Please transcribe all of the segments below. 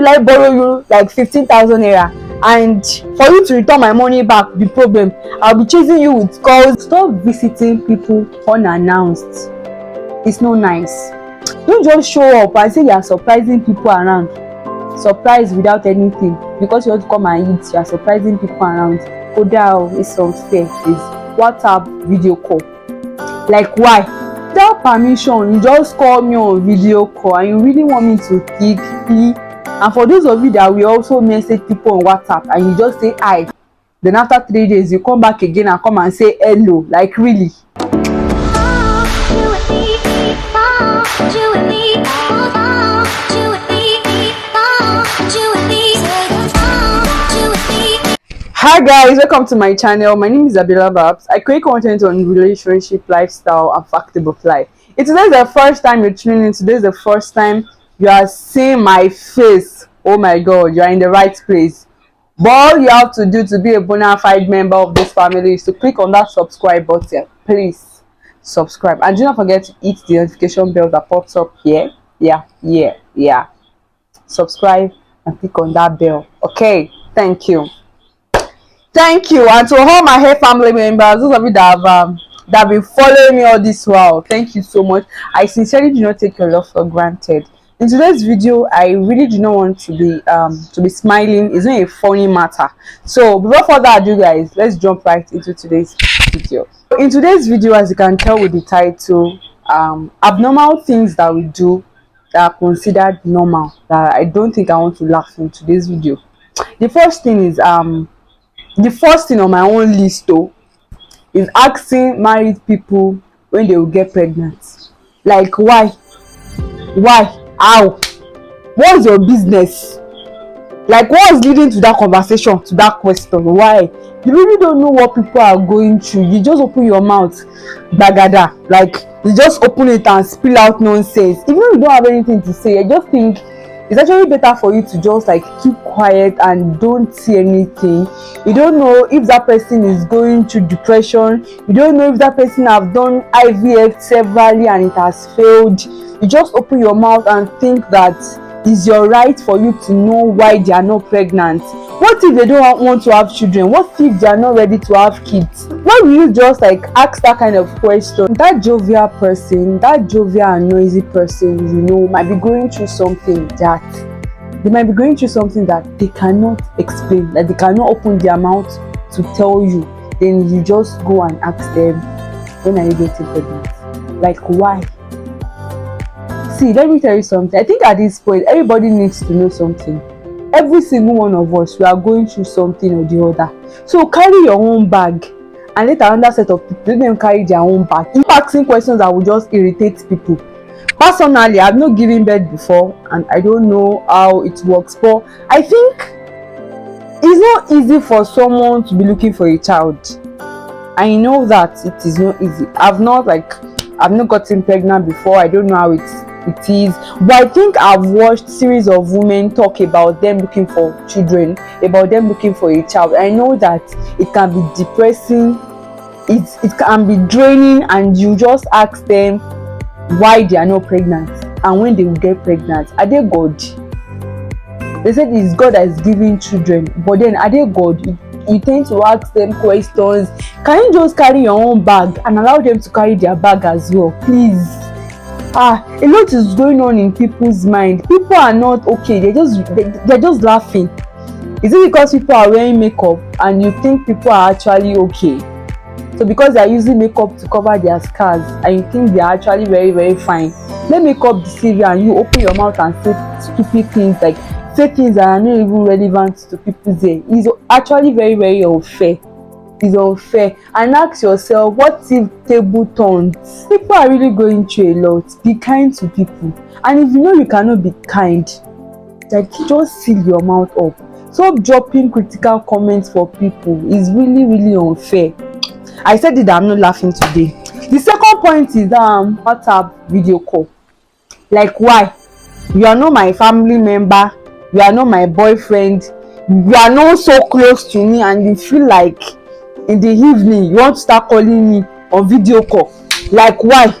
will I borrow you like 15,000 naira, and for you to return my money back the problem? I'll be chasing you with calls. Stop visiting people unannounced. It's not nice. Don't just show up and say you are surprising people around. Surprise without anything because you want to come and eat. You are surprising people around. Go down. It's unfair. It's WhatsApp video call. Like, why? Without permission, you just call me on video call and you really want me to pick. And for those of you that will also message people on WhatsApp and you just say hi, then after 3 days you come back again and come and say hello. Like, really? Hi guys, welcome to my channel. My name is Babs. I create content on relationship, lifestyle, and fact about life. If today's the first time you're tuning in, today's the first time you are seeing my face, oh my god, you are in the right place. But all you have to do to be a bona fide member of this family is to click on that subscribe button. Please subscribe, and do not forget to hit the notification bell that pops up here. Yeah, subscribe and click on that bell. Okay, thank you. And to all my hair family members, those of you that have been following me all this while, thank you so much. I sincerely do not take your love for granted. In today's video, I really do not want to be smiling. It's not a funny matter. So without further ado, guys, let's jump right into today's video. In today's video, as you can tell with the title, abnormal things that we do that are considered normal, that I don't think I want to laugh in today's video. The first thing is the first thing on my own list though is asking married people when they will get pregnant. Like, why, how, what's your business? Like, what's leading to that conversation, to that question? Why? You really don't know what people are going through. You just open your mouth, bagada, like you just open it and spill out nonsense. Even if you don't have anything to say, I just think it's actually better for you to just like keep quiet and don't see anything. You don't know if that person is going through depression. You don't know if that person have done IVF severally and it has failed. You just open your mouth and think that it's your right for you to know why they are not pregnant. What if they don't want to have children? What if they are not ready to have kids? Why will you just like ask that kind of question? That jovial person, that jovial and noisy person, you know, might be going through something that they cannot explain, that they cannot open their mouth to tell you. Then you just go and ask them, when are you getting pregnant? Like, why? See, let me tell you something. I think at this point, everybody needs to know something. Every single one of us, we are going through something or the other. So carry your own bag and let another set of people, let them carry their own bag. If asking questions that will just irritate people. Personally, I've not given birth before and I don't know how it works, but I think it's not easy for someone to be looking for a child. I know that it is not easy. I've not gotten pregnant before. I don't know how it is, but I think I've watched series of women talk about them looking for children, about them looking for a child. I know that it can be depressing, it can be draining, and you just ask them why they are not pregnant and when they will get pregnant. Are they God? They said it's God that is giving children, but then are they God? You tend to ask them questions. Can you just carry your own bag and allow them to carry their bag as well, please? A lot is going on in people's mind. People are not okay. They're just laughing. Is it because people are wearing makeup and you think people are actually okay? So because they are using makeup to cover their scars and you think they are actually very, very fine, let makeup deceive you and you open your mouth and say stupid things, like say things that are not even relevant to people's ear. It's actually very, very unfair. Is unfair. And ask yourself, what if table turns? People are really going through a lot. Be kind to people, and if you know you cannot be kind, like just seal your mouth up. Stop dropping critical comments for people. It's really, really unfair. I said it, I'm not laughing today. The second point is WhatsApp video call. Like, why? You are not my family member, you are not my boyfriend, you are not so close to me, and you feel like in the evening you want to start calling me on video call. Like, why?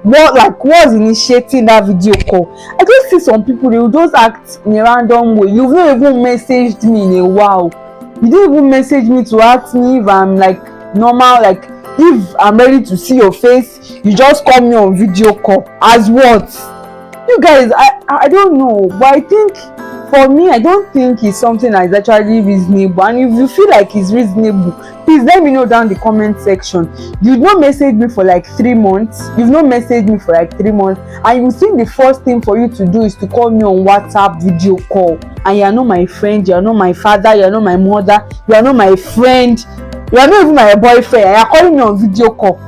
what's initiating that video call? I just see some people, they will just act in a random way. You've not even messaged me in a while. You didn't even message me to ask me if I'm like normal, like if I'm ready to see your face. You just call me on video call. As what? You guys, I don't know, but I think for me, I don't think it's something that is actually reasonable. And if you feel like it's reasonable, please let me know down the comment section. You've not messaged me for like 3 months. You've not messaged me for like 3 months, and you think the first thing for you to do is to call me on WhatsApp video call. And you are not my friend, you are not my father, you are not my mother, you are not my friend, you are not even my boyfriend, and you are calling me on video call.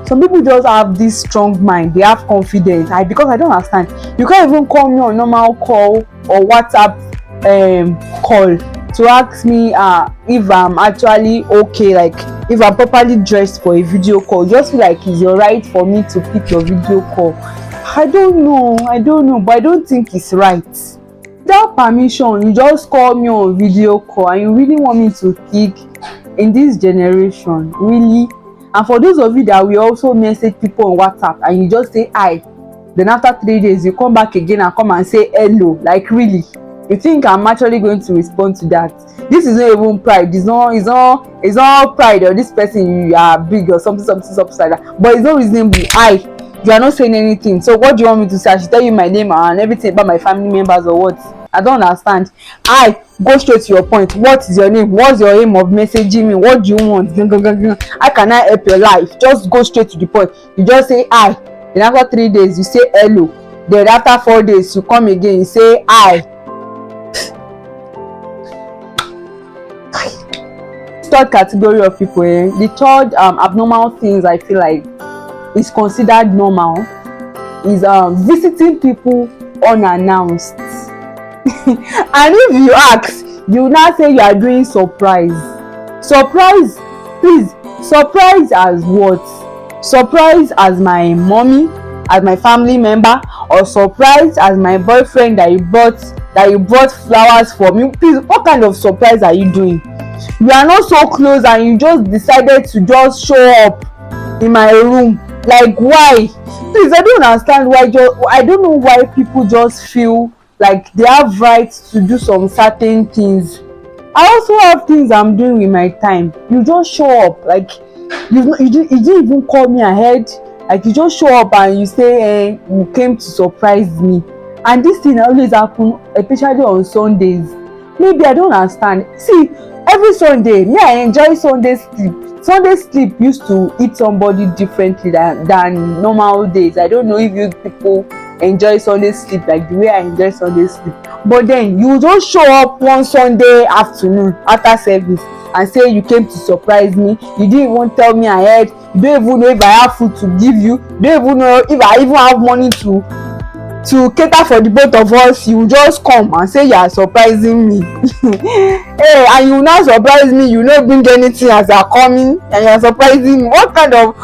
Some people just have this strong mind, they have confidence. Because I don't understand. You can't even call me on normal call or WhatsApp call to ask me if I'm actually okay, like if I'm properly dressed for a video call. Just feel like it's your right for me to pick your video call. I don't know, but I don't think it's right. Without permission, you just call me on video call, and you really want me to pick in this generation? Really? And for those of you that will also message people on WhatsApp and you just say hi, then after 3 days you come back again and come and say hello, like really? You think I'm actually going to respond to that? This is not even pride. It's not pride or this person you are big or something like that. But it's not reasonable. You are not saying anything. So what do you want me to say? I should tell you my name and everything about my family members or what? I don't understand. Go straight to your point. What is your name? What's your aim of messaging me? What do you want? How can I help your life? Just go straight to the point. You just say hi. Then after 3 days you say hello. Then after 4 days you come again, you say hi. Third category of people, the third abnormal things I feel like is considered normal is visiting people unannounced. And if you ask, you will now say you are doing surprise. Please, surprise as what? Surprise as my mommy, as my family member, or surprise as my boyfriend that you brought flowers for me? Please, what kind of surprise are you doing? You are not so close and you just decided to just show up in my room. Like, why? Please, I don't understand why. I don't know why people just feel like they have rights to do some certain things. I also have things I'm doing with my time. You just show up, like you didn't even call me ahead. Like, you just show up and you say you came to surprise me. And this thing always happen, especially on Sundays. Maybe I don't understand. See, every Sunday, me, I enjoy Sunday sleep. Sunday sleep used to eat somebody differently than normal days. I don't know if you people enjoy Sunday sleep like the way I enjoy Sunday sleep. But then you just show up one Sunday afternoon after service and say you came to surprise me. You didn't even tell me ahead. You don't even know if I have food to give you. You don't even know if I even have money to cater for the both of us. You just come and say you are surprising me. Hey, and you now surprise me, you not bring anything as you are coming and you are surprising me. What kind of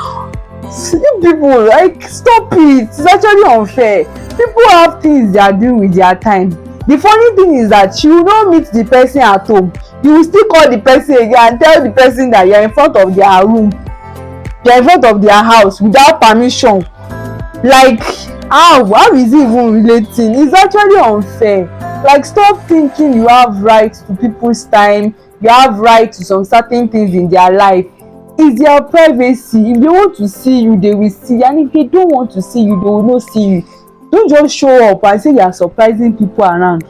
you people, like, stop it. It's actually unfair. People have things they are doing with their time. The funny thing is that you will not meet the person at home. You will still call the person again and tell the person that you are in front of their room, you are in front of their house without permission. Like, how is it even relating? It's actually unfair. Like, stop thinking you have right to people's time. You have right to some certain things in their life. It's their privacy. If they want to see you, they will see. And if they don't want to see you, they will not see you. Don't just show up and say you are surprising people around.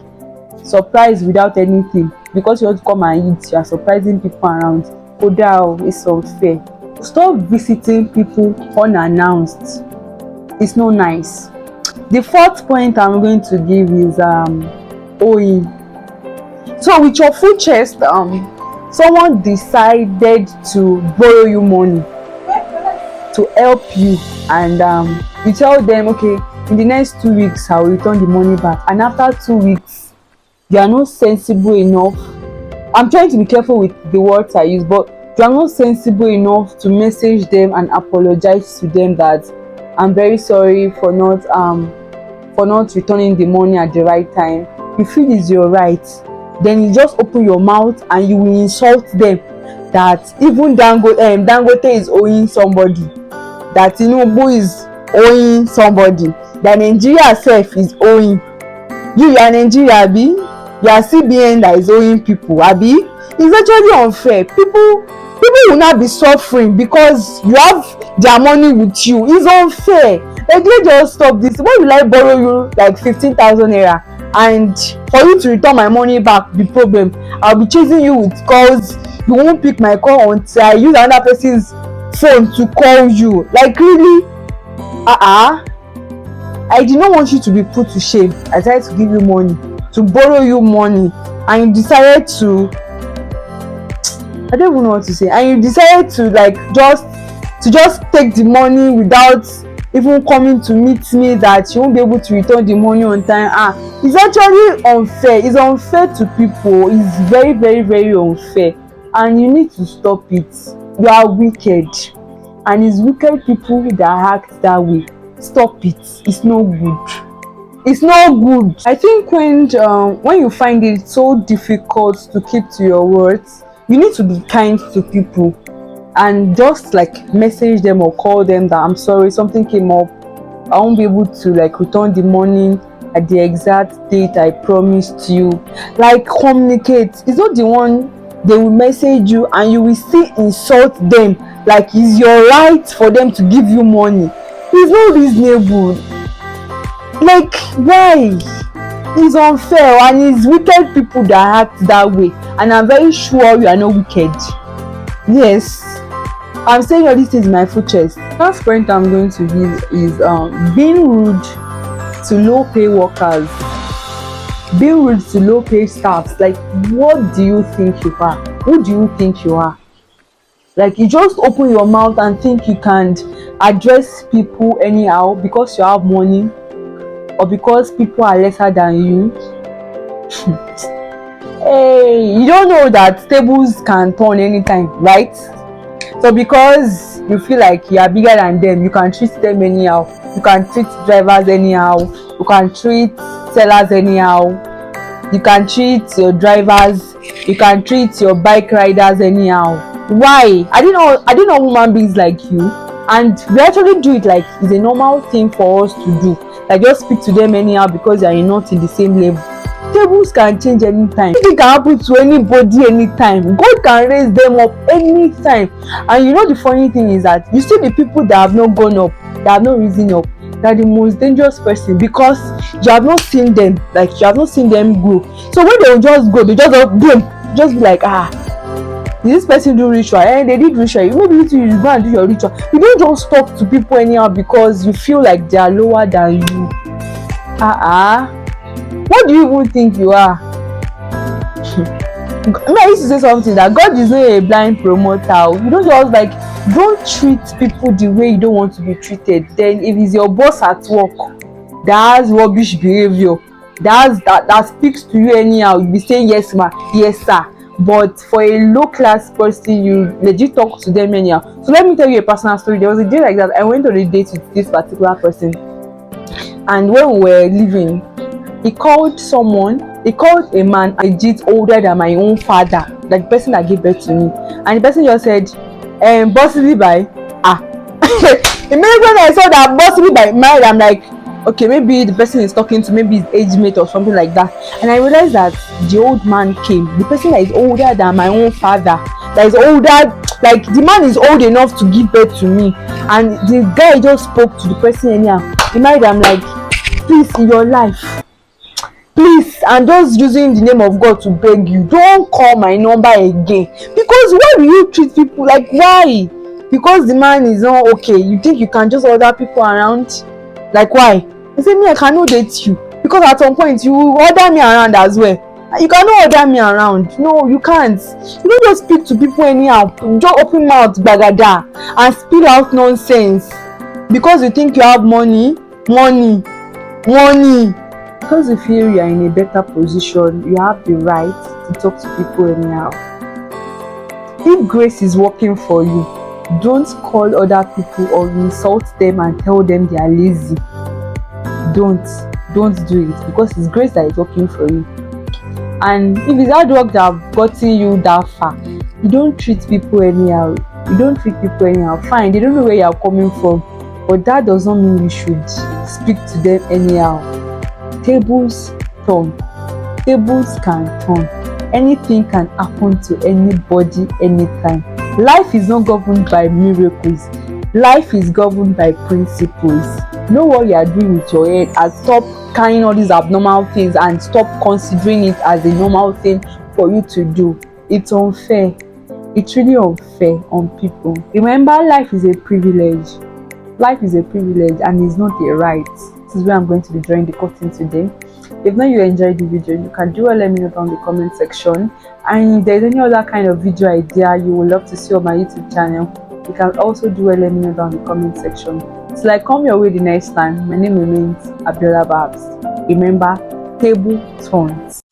Surprise without anything. Because you want to come and eat, you are surprising people around. Koda, it's unfair. Stop visiting people unannounced. It's not nice. The fourth point I'm going to give is owing. So with your full chest, someone decided to borrow you money to help you, and you tell them, okay, in the next 2 weeks I will return the money back. And after 2 weeks, you are not sensible enough. I'm trying to be careful with the words I use, but you are not sensible enough to message them and apologize to them that I'm very sorry for not returning the money at the right time. You feel it's your right. Then you just open your mouth and you will insult them that even Dangote is owing somebody. that Tinubu is owing somebody, that Nigeria self is owing. You are Nigeria, abi? You are CBN that is owing people, abi? It's actually unfair. People will not be suffering because you have their money with you. It's unfair. Like, let's just stop this. Why will I borrow you like 15,000 naira, and for you to return my money back the problem? I'll be chasing you with calls. You won't pick my call until I use another person's phone to call you. Like, really? I did not want you to be put to shame. I tried to give you money, to borrow you money, and you decided to, I don't even know what to say, and you decided to like just take the money without even coming to meet me, that you won't be able to return the money on time. It's actually unfair. It's unfair to people. It's very, very, very unfair, and you need to stop it. You are wicked, and it's wicked people that act that way. Stop it. It's no good. It's not good. I think when you find it so difficult to keep to your words, you need to be kind to people and just like message them or call them that I'm sorry, something came up, I won't be able to like return the money at the exact date I promised you. Like, communicate. It's not the one they will message you and you will still insult them like it's your right for them to give you money. It's not reasonable. Like, why? It's unfair, and it's wicked people that act that way, and I'm very sure you are not wicked. Yes, I'm saying all these things in my full chest. First point I'm going to give is being rude to low pay workers, being rude to low pay staffs. Like, what do you think you are? Who do you think you are? Like, you just open your mouth and think you can address people anyhow because you have money or because people are lesser than you. Hey, you don't know that tables can turn anytime, right? So because you feel like you are bigger than them, you can treat them anyhow. You can treat drivers anyhow. You can treat sellers anyhow. You can treat your drivers. You can treat your bike riders anyhow. Why? I didn't know human beings like you, and we actually do it like it's a normal thing for us to do. Like, just speak to them anyhow because you are not in the same level. Tables can change anytime. Anything can happen to anybody anytime. God can raise them up anytime. And you know the funny thing is that you see the people that have not gone up, that have not risen up, they're the most dangerous person because you have not seen them. Like, you have not seen them grow. So when they will just go, they just go boom, just be like, did this person do ritual? They did ritual. Maybe you go and do your ritual. You don't just talk to people anyhow because you feel like they are lower than you. What do you even think you are? I used to say something that God is not a blind promoter. You don't just like, don't treat people the way you don't want to be treated. Then if it's your boss at work that has rubbish behavior, that speaks to you anyhow, you'll be saying yes ma, yes sir. But for a low class person, you legit talk to them anyhow. So let me tell you a personal story. There was a day like that. I went on a date with this particular person, and when we were leaving, he called a man legit older than my own father, like the person that gave birth to me. And the person just said, Bossy by. Immediately when I saw that Bossy by married, I'm like, okay, maybe the person is talking to maybe his age mate or something like that. And I realized that the old man came, the person that is older than my own father, that is older, like the man is old enough to give birth to me. And the guy just spoke to the person anyhow. The married, I'm like, please, in your life, please, I'm just using the name of God to beg you, don't call my number again. Because why do you treat people like, why? Because the man is not okay, you think you can just order people around? Like, why? He said, me, I cannot date you because at some point you order me around as well. You cannot order me around. No, you can't. You don't just speak to people anyhow. You just open mouth bagada and spill out nonsense because you think you have money. Because you feel you are in a better position, you have the right to talk to people anyhow. If grace is working for you, don't call other people or insult them and tell them they are lazy. Don't do it, because it's grace that is working for you. And if it's hard work that have gotten you that far, you don't treat people anyhow. You don't treat people anyhow. Fine, they don't know where you are coming from, but that does not mean you should speak to them anyhow. Tables turn. Tables can turn. Anything can happen to anybody anytime. Life is not governed by miracles. Life is governed by principles. Know what you are doing with your head and stop carrying all these abnormal things and stop considering it as a normal thing for you to do. It's unfair. It's really unfair on people. Remember, life is a privilege. Life is a privilege and it's not a right. This is where I'm going to be drawing the curtain today. If not you enjoyed the video, you can do well, let me know down in the comment section. And if there's any other kind of video idea you would love to see on my YouTube channel, you can also do well, let me know down in the comment section. Till I come your way the next time, my name remains Abiola Babs. Remember, table turns.